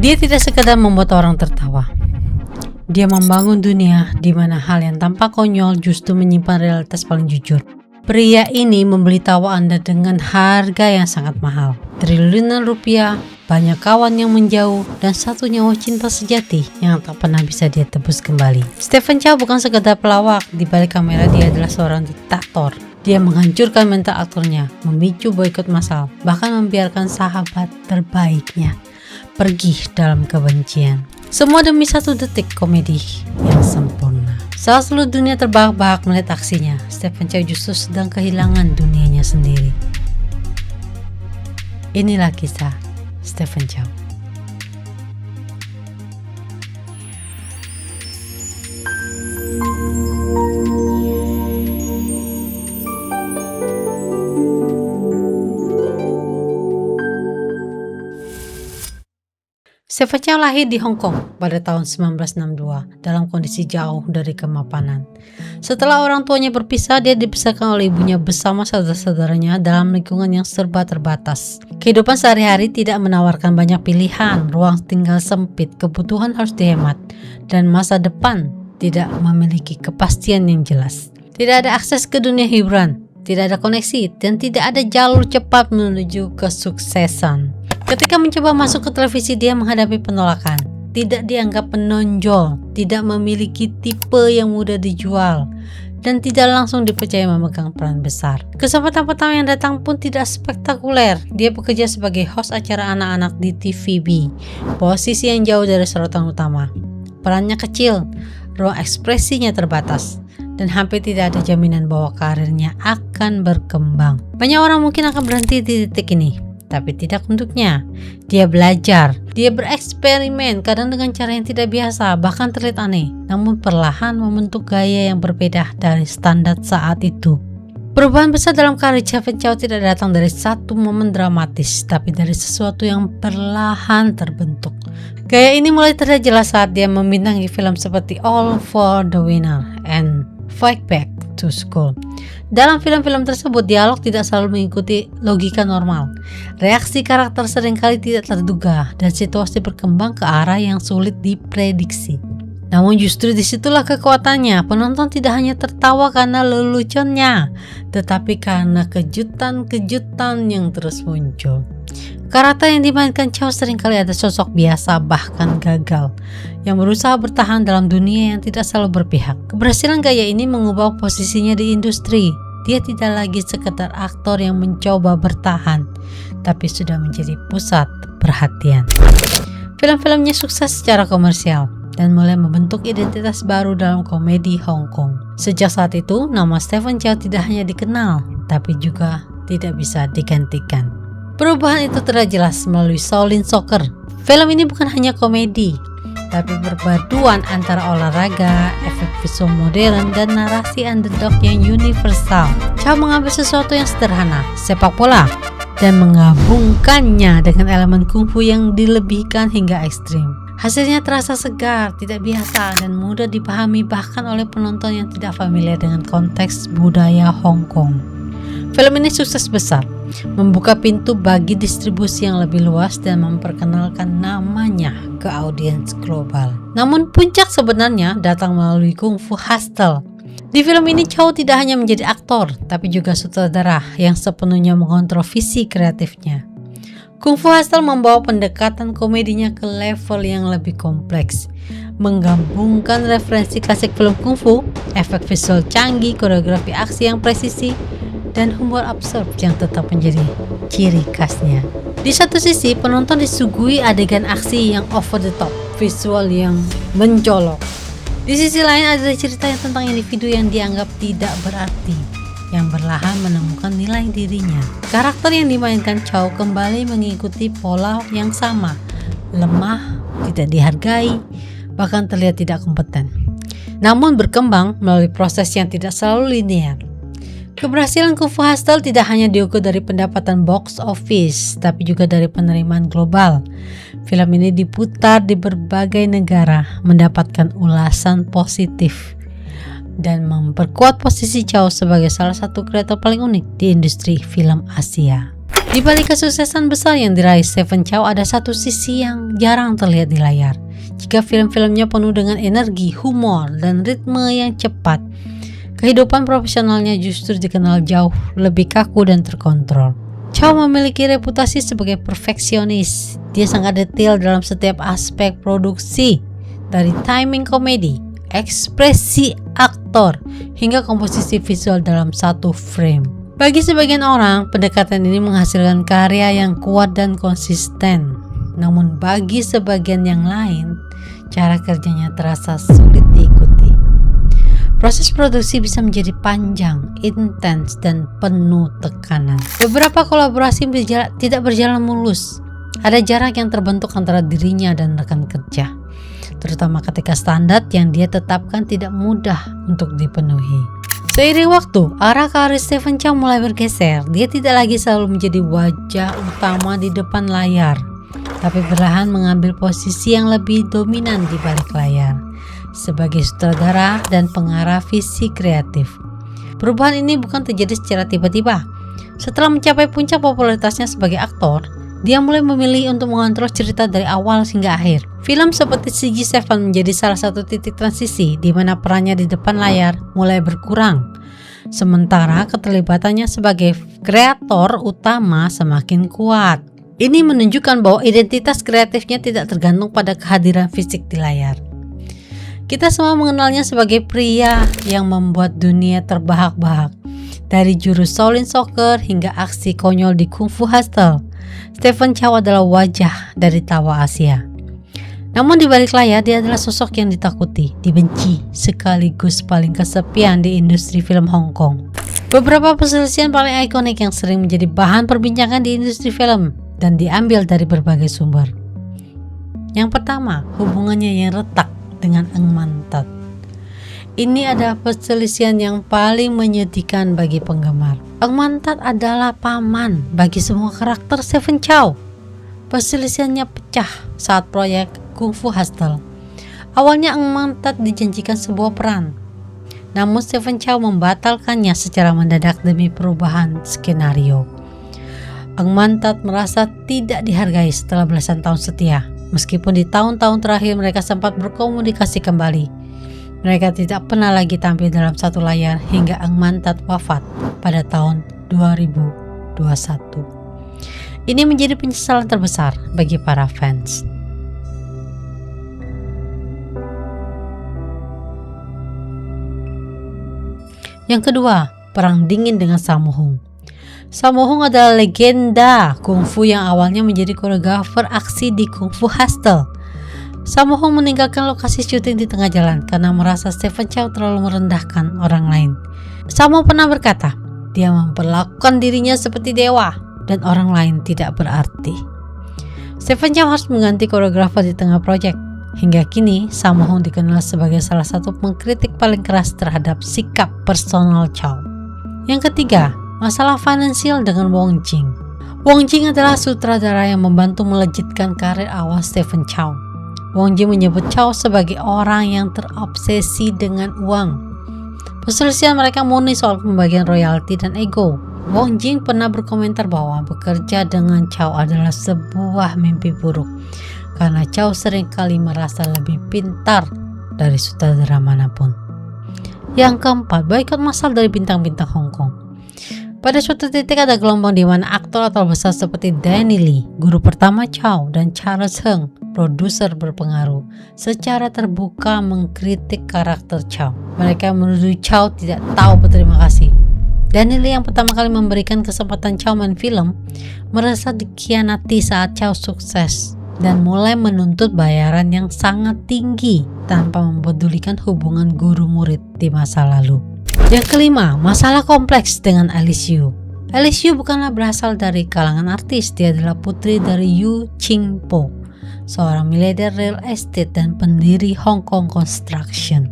Dia tidak sekedar membuat orang tertawa. Dia membangun dunia di mana hal yang tampak konyol justru menyimpan realitas paling jujur. Pria ini memberitahu Anda dengan harga yang sangat mahal. Triliunan rupiah, banyak kawan yang menjauh, dan satu nyawa cinta sejati yang tak pernah bisa dia tebus kembali. Stephen Chow bukan sekedar pelawak. Di balik kamera dia adalah seorang diktator. Dia menghancurkan mental aktornya, memicu boikot massal, bahkan membiarkan sahabat terbaiknya pergi dalam kebencian. Semua demi satu detik komedi yang sempurna. Saat seluruh dunia terbahak-bahak melihat aksinya, Stephen Chow justru sedang kehilangan dunianya sendiri. Inilah kisah Stephen Chow. Stephen Chow lahir di Hong Kong pada tahun 1962 dalam kondisi jauh dari kemapanan. Setelah orang tuanya berpisah, dia dibesarkan oleh ibunya bersama saudara-saudaranya dalam lingkungan yang serba terbatas. Kehidupan sehari-hari tidak menawarkan banyak pilihan, ruang tinggal sempit, kebutuhan harus dihemat, dan masa depan tidak memiliki kepastian yang jelas. Tidak ada akses ke dunia hiburan, tidak ada koneksi, dan tidak ada jalur cepat menuju kesuksesan. Ketika mencoba masuk ke televisi, dia menghadapi penolakan. Tidak dianggap menonjol, tidak memiliki tipe yang mudah dijual, dan tidak langsung dipercaya memegang peran besar. Kesempatan pertama yang datang pun tidak spektakuler. Dia bekerja sebagai host acara anak-anak di TVB, posisi yang jauh dari sorotan utama. Perannya kecil, ruang ekspresinya terbatas, dan hampir tidak ada jaminan bahwa karirnya akan berkembang. Banyak orang mungkin akan berhenti di titik ini, tapi tidak untuknya. Dia belajar, dia bereksperimen, kadang dengan cara yang tidak biasa, bahkan terlihat aneh, namun perlahan membentuk gaya yang berbeda dari standar saat itu. Perubahan besar dalam karir Stephen Chow tidak datang dari satu momen dramatis, tapi dari sesuatu yang perlahan terbentuk. Gaya ini mulai terlihat jelas saat dia membintangi film seperti All for the Winner and Fight Back to School. Dalam film-film tersebut, dialog tidak selalu mengikuti logika normal. Reaksi karakter seringkali tidak terduga, dan situasi berkembang ke arah yang sulit diprediksi. Namun justru disitulah kekuatannya. Penonton tidak hanya tertawa karena leluconnya, tetapi karena kejutan-kejutan yang terus muncul. Karakter yang dimainkan Chow seringkali ada sosok biasa bahkan gagal, yang berusaha bertahan dalam dunia yang tidak selalu berpihak. Keberhasilan gaya ini mengubah posisinya di industri. Dia tidak lagi sekedar aktor yang mencoba bertahan, tapi sudah menjadi pusat perhatian. Film-filmnya sukses secara komersial dan mulai membentuk identitas baru dalam komedi Hong Kong. Sejak saat itu, nama Stephen Chow tidak hanya dikenal, tapi juga tidak bisa digantikan. Perubahan itu terlihat jelas melalui Shaolin Soccer. Film ini bukan hanya komedi, tapi berpaduan antara olahraga, efek visual modern, dan narasi underdog yang universal. Chow mengambil sesuatu yang sederhana, sepak bola, dan menggabungkannya dengan elemen kungfu yang dilebihkan hingga ekstrim. Hasilnya terasa segar, tidak biasa, dan mudah dipahami bahkan oleh penonton yang tidak familiar dengan konteks budaya Hong Kong. Film ini sukses besar, membuka pintu bagi distribusi yang lebih luas dan memperkenalkan namanya ke audiens global. Namun puncak sebenarnya datang melalui Kung Fu Hustle. Di film ini Chow tidak hanya menjadi aktor, tapi juga sutradara yang sepenuhnya mengontrol visi kreatifnya. Kung Fu Hustle membawa pendekatan komedinya ke level yang lebih kompleks, menggabungkan referensi klasik film Kung Fu, efek visual canggih, koreografi aksi yang presisi, dan humor absurd yang tetap menjadi ciri khasnya. Di satu sisi, penonton disuguhi adegan aksi yang over the top, visual yang mencolok. Di sisi lain ada cerita yang tentang individu yang dianggap tidak berarti, yang perlahan menemukan nilai dirinya. Karakter yang dimainkan Chow kembali mengikuti pola yang sama, lemah, tidak dihargai, bahkan terlihat tidak kompeten. Namun berkembang melalui proses yang tidak selalu linear. Keberhasilan Kung Fu Hustle tidak hanya diukur dari pendapatan box office, tapi juga dari penerimaan global. Film ini diputar di berbagai negara, mendapatkan ulasan positif, dan memperkuat posisi Chow sebagai salah satu kreator paling unik di industri film Asia. Di balik kesuksesan besar yang diraih Stephen Chow, ada satu sisi yang jarang terlihat di layar. Jika film-filmnya penuh dengan energi, humor, dan ritme yang cepat, kehidupan profesionalnya justru dikenal jauh lebih kaku dan terkontrol. Chow memiliki reputasi sebagai perfeksionis. Dia sangat detail dalam setiap aspek produksi, dari timing komedi, ekspresi aktor, hingga komposisi visual dalam satu frame. Bagi sebagian orang, pendekatan ini menghasilkan karya yang kuat dan konsisten. Namun bagi sebagian yang lain, cara kerjanya terasa sulit diikuti. Proses produksi bisa menjadi panjang, intens, dan penuh tekanan. Beberapa kolaborasi tidak berjalan mulus. Ada jarak yang terbentuk antara dirinya dan rekan kerja, terutama ketika standar yang dia tetapkan tidak mudah untuk dipenuhi. Seiring waktu, arah karir Stephen Chow mulai bergeser. Dia tidak lagi selalu menjadi wajah utama di depan layar, tapi perlahan mengambil posisi yang lebih dominan di balik layar, sebagai sutradara dan pengarah visi kreatif. Perubahan ini bukan terjadi secara tiba-tiba. Setelah mencapai puncak popularitasnya sebagai aktor, dia mulai memilih untuk mengontrol cerita dari awal hingga akhir. Film seperti CG7 menjadi salah satu titik transisi di mana perannya di depan layar mulai berkurang, sementara keterlibatannya sebagai kreator utama semakin kuat. Ini menunjukkan bahwa identitas kreatifnya tidak tergantung pada kehadiran fisik di layar. Kita semua mengenalnya sebagai pria yang membuat dunia terbahak-bahak, dari jurus Shaolin Soccer hingga aksi konyol di Kung Fu Hustle. Stephen Chow adalah wajah dari tawa Asia. Namun di balik layar, dia adalah sosok yang ditakuti, dibenci, sekaligus paling kesepian di industri film Hong Kong. Beberapa perselisihan paling ikonik yang sering menjadi bahan perbincangan di industri film dan diambil dari berbagai sumber. Yang pertama, hubungannya yang retak dengan Eng Mantat. Ini adalah perselisihan yang paling menyedihkan bagi penggemar. Eng Mantat adalah paman bagi semua karakter Stephen Chow. Perselisihannya pecah saat proyek Kung Fu Hustle. Awalnya Eng Mantat dijanjikan sebuah peran, namun Stephen Chow membatalkannya secara mendadak demi perubahan skenario. Eng Mantat merasa tidak dihargai setelah belasan tahun setia. Meskipun di tahun-tahun terakhir mereka sempat berkomunikasi kembali, mereka tidak pernah lagi tampil dalam satu layar hingga Eng Mantat wafat pada tahun 2021. Ini menjadi penyesalan terbesar bagi para fans. Yang kedua, perang dingin dengan Sammo Hung. Sammo Hung adalah legenda kungfu yang awalnya menjadi koreografer aksi di Kung Fu Hustle. Sammo Hung meninggalkan lokasi syuting di tengah jalan karena merasa Stephen Chow terlalu merendahkan orang lain. Sammo pernah berkata, dia memperlakukan dirinya seperti dewa dan orang lain tidak berarti. Stephen Chow harus mengganti koreografer di tengah proyek. Hingga kini, Sammo Hung dikenal sebagai salah satu pengkritik paling keras terhadap sikap personal Chow. Yang ketiga, masalah finansial dengan Wong Jing. Wong Jing adalah sutradara yang membantu melejitkan karir awal Stephen Chow. Wong Jing menyebut Chow sebagai orang yang terobsesi dengan uang. Perselisihan mereka murni soal pembagian royalti dan ego. Wong Jing pernah berkomentar bahwa bekerja dengan Chow adalah sebuah mimpi buruk, karena Chow seringkali merasa lebih pintar dari sutradara manapun. Yang keempat, boikot massal dari bintang-bintang Hong Kong. Pada suatu titik ada gelombang di mana aktor-aktor besar seperti Danny Lee, guru pertama Chow, dan Charles Heng, produser berpengaruh, secara terbuka mengkritik karakter Chow. Mereka menuduh Chow tidak tahu berterima kasih. Danny Lee yang pertama kali memberikan kesempatan Chow main film, merasa dikhianati saat Chow sukses dan mulai menuntut bayaran yang sangat tinggi tanpa mempedulikan hubungan guru-murid di masa lalu. Yang kelima, masalah kompleks dengan Alice Yu. Alice Yu bukanlah berasal dari kalangan artis, dia adalah putri dari Yu Qingpo, seorang miliarder real estate dan pendiri Hong Kong Construction.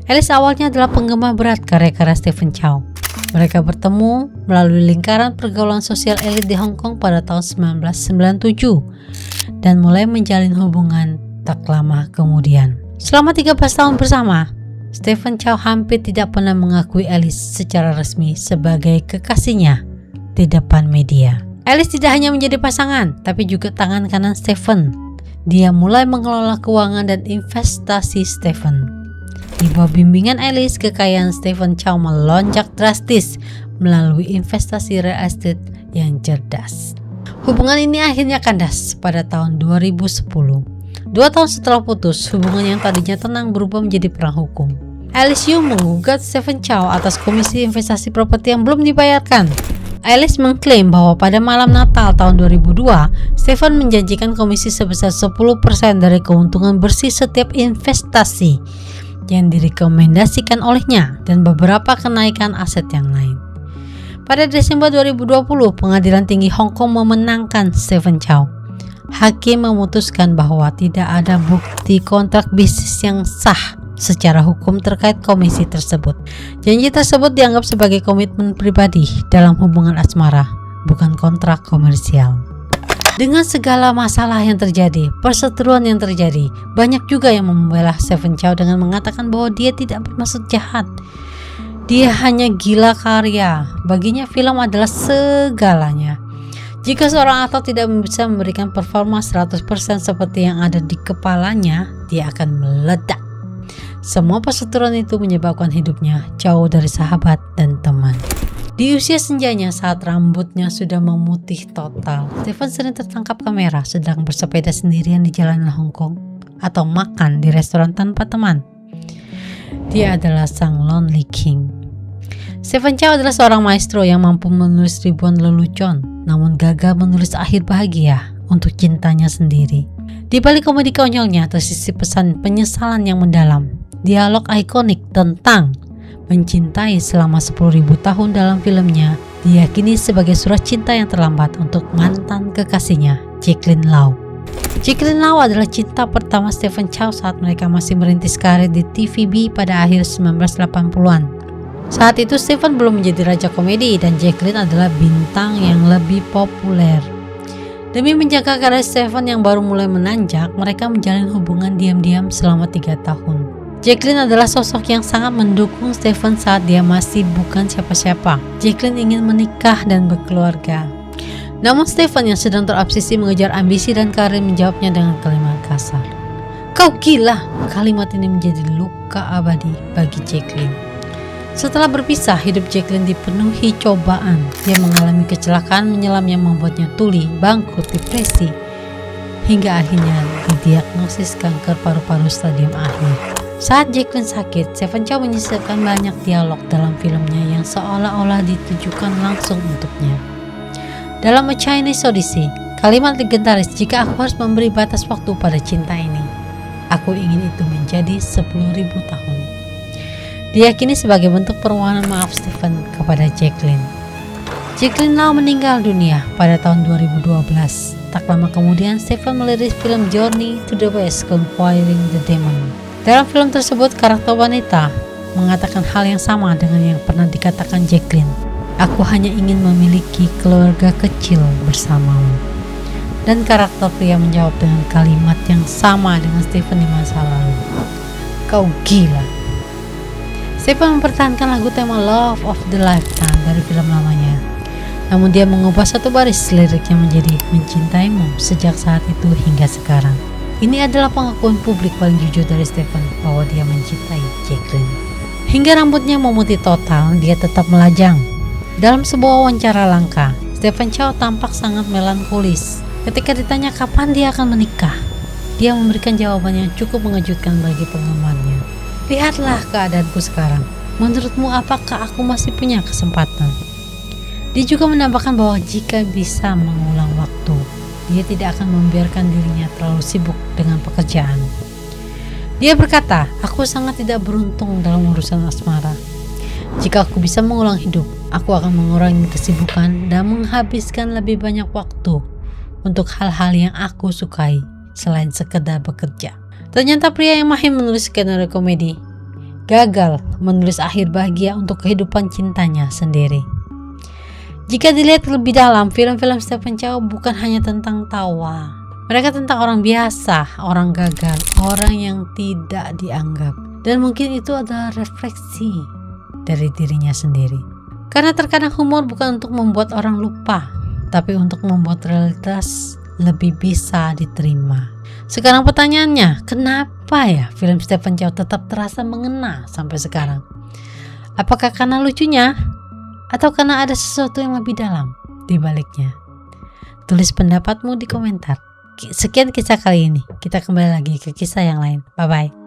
Alice awalnya adalah penggemar berat karya-karya Stephen Chow. Mereka bertemu melalui lingkaran pergaulan sosial elit di Hong Kong pada tahun 1997 dan mulai menjalin hubungan tak lama kemudian. Selama 13 tahun bersama, Stephen Chow hampir tidak pernah mengakui Alice secara resmi sebagai kekasihnya di depan media. Alice tidak hanya menjadi pasangan, tapi juga tangan kanan Stephen. Dia mulai mengelola keuangan dan investasi Stephen. Di bawah bimbingan Alice, kekayaan Stephen Chow melonjak drastis melalui investasi real estate yang cerdas. Hubungan ini akhirnya kandas pada tahun 2010. 2 tahun setelah putus, hubungan yang tadinya tenang berubah menjadi perang hukum. Alice Yu menggugat Stephen Chow atas komisi investasi properti yang belum dibayarkan. Alice mengklaim bahwa pada malam Natal tahun 2002, Stephen menjanjikan komisi sebesar 10% dari keuntungan bersih setiap investasi yang direkomendasikan olehnya dan beberapa kenaikan aset yang lain. Pada Desember 2020, Pengadilan Tinggi Hong Kong memenangkan Stephen Chow. Hakim memutuskan bahwa tidak ada bukti kontrak bisnis yang sah secara hukum terkait komisi tersebut. Janji tersebut dianggap sebagai komitmen pribadi dalam hubungan asmara, bukan kontrak komersial. Dengan segala masalah yang terjadi, perseteruan yang terjadi, banyak juga yang membela Stephen Chow dengan mengatakan bahwa dia tidak bermaksud jahat. Dia hanya gila karya. Baginya film adalah segalanya. Jika seorang aktor tidak bisa memberikan performa 100% seperti yang ada di kepalanya, dia akan meledak. Semua perseteruan itu menyebabkan hidupnya jauh dari sahabat dan teman. Di usia senjanya saat rambutnya sudah memutih total, Stephen sering tertangkap kamera sedang bersepeda sendirian di jalanan Hong Kong atau makan di restoran tanpa teman. Dia adalah sang Lonely King. Stephen Chow adalah seorang maestro yang mampu menulis ribuan lelucon, namun gagal menulis akhir bahagia untuk cintanya sendiri. Di balik komedi konyolnya tersisip pesan penyesalan yang mendalam. Dialog ikonik tentang mencintai selama 10.000 tahun dalam filmnya diyakini sebagai surat cinta yang terlambat untuk mantan kekasihnya, Jacqueline Lau. Jacqueline Lau adalah cinta pertama Stephen Chow saat mereka masih merintis karir di TVB pada akhir 1980-an. Saat itu Stephen belum menjadi raja komedi dan Jacqueline adalah bintang yang lebih populer. Demi menjaga karir Stephen yang baru mulai menanjak, mereka menjalin hubungan diam-diam selama 3 tahun. Jacqueline adalah sosok yang sangat mendukung Stephen saat dia masih bukan siapa-siapa. Jacqueline ingin menikah dan berkeluarga. Namun Stephen yang sedang terobsesi mengejar ambisi dan karir menjawabnya dengan kalimat kasar. "Kau gila!" Kalimat ini menjadi luka abadi bagi Jacqueline. Setelah berpisah, hidup Jacqueline dipenuhi cobaan. Dia mengalami kecelakaan menyelam yang membuatnya tuli, bangkrut, depresi, hingga akhirnya didiagnosis kanker paru-paru stadium akhir. Saat Jacqueline sakit, Stephen Chow menyisipkan banyak dialog dalam filmnya yang seolah-olah ditujukan langsung untuknya. Dalam A Chinese Odyssey, kalimat legendaris, "Jika aku harus memberi batas waktu pada cinta ini, aku ingin itu menjadi 10.000 tahun." Diyakini sebagai bentuk permohonan maaf Stephen kepada Jacqueline. Jacqueline Lau meninggal dunia pada tahun 2012. Tak lama kemudian, Stephen melirik film Journey to the West, Conquering the Demon. Dalam film tersebut, karakter wanita mengatakan hal yang sama dengan yang pernah dikatakan Jacqueline. "Aku hanya ingin memiliki keluarga kecil bersamamu." Dan karakter pria menjawab dengan kalimat yang sama dengan Stephen di masa lalu. "Kau gila." Stephen mempertahankan lagu tema Love of the Lifetime dari film lamanya. Namun dia mengubah satu baris liriknya menjadi "Mencintaimu sejak saat itu hingga sekarang." Ini adalah pengakuan publik paling jujur dari Stephen bahwa dia mencintai Jacqueline. Hingga rambutnya memutih total, dia tetap melajang. Dalam sebuah wawancara langka, Stephen Chow tampak sangat melankolis. Ketika ditanya kapan dia akan menikah, dia memberikan jawaban yang cukup mengejutkan bagi penggemarnya. "Lihatlah keadaanku sekarang. Menurutmu apakah aku masih punya kesempatan?" Dia juga menambahkan bahwa jika bisa mengulang waktu, dia tidak akan membiarkan dirinya terlalu sibuk dengan pekerjaan. Dia berkata, "Aku sangat tidak beruntung dalam urusan asmara. Jika aku bisa mengulang hidup, aku akan mengurangi kesibukan dan menghabiskan lebih banyak waktu untuk hal-hal yang aku sukai selain sekedar bekerja." Ternyata pria yang mahir menulis skenario komedi gagal menulis akhir bahagia untuk kehidupan cintanya sendiri. Jika dilihat lebih dalam, film-film Stephen Chow bukan hanya tentang tawa. Mereka tentang orang biasa, orang gagal, orang yang tidak dianggap. Dan mungkin itu adalah refleksi dari dirinya sendiri. Karena terkadang humor bukan untuk membuat orang lupa, tapi untuk membuat realitas lebih bisa diterima. Sekarang pertanyaannya, kenapa ya film Stephen Chow tetap terasa mengena sampai sekarang? Apakah karena lucunya? Atau karena ada sesuatu yang lebih dalam di baliknya? Tulis pendapatmu di komentar. Sekian kisah kali ini. Kita kembali lagi ke kisah yang lain. Bye-bye.